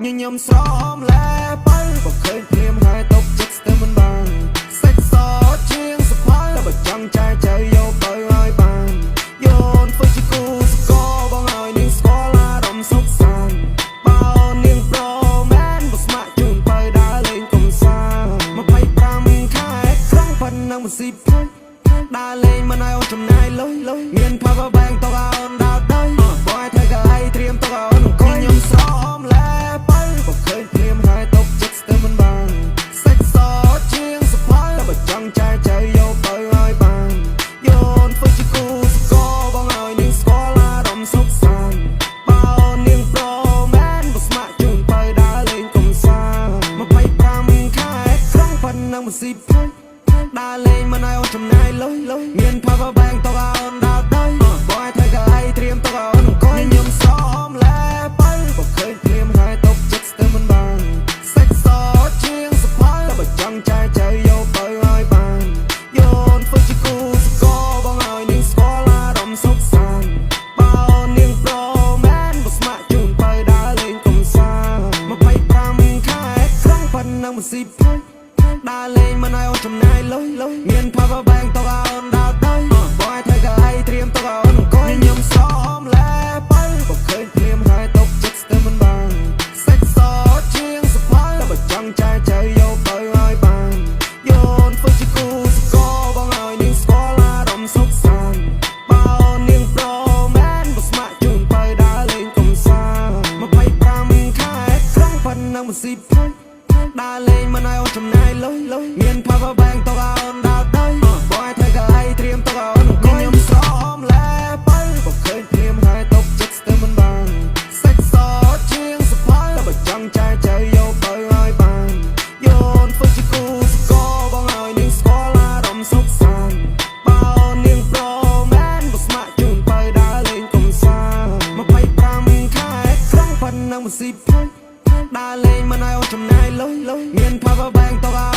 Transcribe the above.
ញញឹមស្រោមលែបើក៏ឃើញព្រាមហើយតបចិត្តស្ទើរមិនបានសេចសតជាងសភៅតែបើចង់ចែកចៅយកទៅឲ្យបានយោនធ្វើជាគូស្គរបងឲ្យនាងស្គាល់អារម្មណ៍សុខសាន្តបើនាងប្រមែនបើស្ម័គ្រជូនទៅដើរលេងកំសាន្ត25ខែត្រង់ប៉ុណ្ណឹងមិនស៊ីភ្លេចដើរលេងមិនឲ្យអូនចំណាយលុយមាន power bank តកអូនដើរទៅបងឲ្យធ្វើកៅអីត្រៀមតកអូនអង្គុយខ្ញុំស្រោមលែបើក៏ឃើញព្រាមហើយតបចិត្តស្ទើរមិនបានសេចសតជាងសភៅតែបើចង់ចែកចៅយកទៅឲ្យបានយោនធ្វើជាគូស្គរបងឲ្យនាងស្គាល់អារម្មណ៍សុខសាន្តបើនាងប្រមែនបើស្ម័គ្រជូនទៅដើរលេងកំសាន្ត25ខែត្រង់ប៉ុណ្ណឹងមិនស៊ីភ្លេចដើរលេងមិនឲ្យអូនចំណាយលុយមាន power bank តកអូនដើរទៅបងឲ្យធ្វើកៅអីត្រៀមតកអូនអង្គុយខ្ញុំស្រោមលែបើក៏ឃើញព្រាមហើយតបចិត្តស្ទើរមិនបានសេចសតជាងសភៅតែបើចង់ចែកចៅយកទៅឲ្យបានយោនធ្វើជាគូស្គរបងឲ្យនាងស្គាល់អារម្មណ៍សុខសាន្តបើនាងប្រមែនបើស្ម័គ្រជូនទៅដើរលេងកំសាន្ត25ខែត្រង់ប៉ុណ្ណឹងមិនស៊ីភ្លេចដើរលេងមិនឲ្យអូនចំណាយលុយមាន power bank តកអូនដើរទៅបងឲ្យធ្វើកៅអីត្រៀមតកអូនអង្គុយខ្ញុំស្រោមលែបើក៏ឃើញព្រាមហើយតបចិត្តស្ទើរមិនបានសេចសតជាងសភៅតែបើចង់ចែកចៅយកទៅឲ្យបានយោនធ្វើជាគូស្គរបងឲ្យនាងស្គាល់អារម្មណ៍សុខសាន្តបើនាងប្រមែនបើស្ម័គ្រជូនទៅដើរលេងកំសាន្ត25ខែត្រង់ប៉ុណ្ណឹងមិនស៊ីភ្លេចដើរលេងមិនឲ្យអូនចំណាយលុយមាន power bank តកអូនដើរទៅបងឲ្យធ្វើកៅអីត្រៀមតកអូនអង្គុយខ្ញុំស្រោមលែបើក៏ឃើញព្រាមហើយតបចិត្តស្ទើរមិនបានសេចសតជាងសភៅតែបើចង់ចែកចៅយកទៅឲ្យបានយោនធ្វើជាគូស្គរបងឲ្យនាងស្គាល់អារម្មណ៍សុខសាន្តបើនាងប្រមែនបើស្ម័គ្រជូនទៅដើរលេងកំសាន្ត25ខែត្រង់ប៉ុណ្ណឹងមិនស៊ីភ្លេចដើរលេងមិនឲ្យអូនចំណាយលុយមាន power bank តក